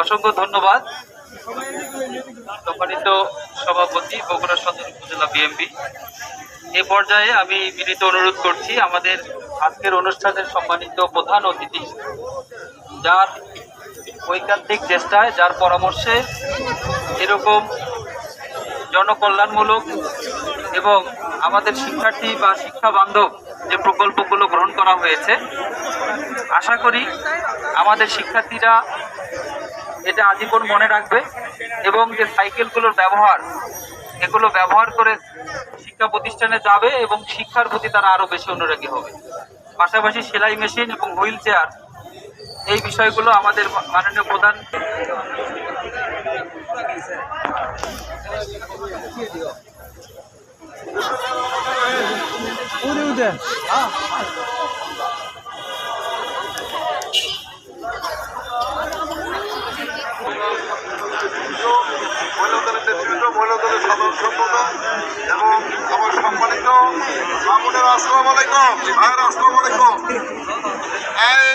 অসংখ্য ধন্যবাদ সম্মানিত সভাপতি বগুড়া সদর উপজেলা বিএনপি। এ পর্যায়ে আমি বিনীত অনুরোধ করছি আমাদের আজকের অনুষ্ঠানের সম্মানিত প্রধান অতিথি, যার ঐকান্তিক চেষ্টায়, যার পরামর্শে এরকম জনকল্যাণমূলক এবং আমাদের শিক্ষার্থী বা শিক্ষা বান্ধব যে প্রকল্পগুলো গ্রহণ করা হয়েছে, আশা করি আমাদের শিক্ষার্থীরা এটা আজীবন মনে রাখবে এবং যে সাইকেলগুলোর ব্যবহার, এগুলো ব্যবহার করে শিক্ষা প্রতিষ্ঠানে যাবে এবং শিক্ষার প্রতি তারা আরো বেশি অনুরাগী হবে। পাশাপাশি সেলাই মেশিন এবং হুইল চেয়ার, এই বিষয়গুলো আমাদের মাননীয় প্রধান মহিলা দলের সাধারণ সম্পাদক এবং আমার সম্মানিত মামুনের আসসালামু আলাইকুম, ভাইয়ের আসসালামু আলাইকুম। এই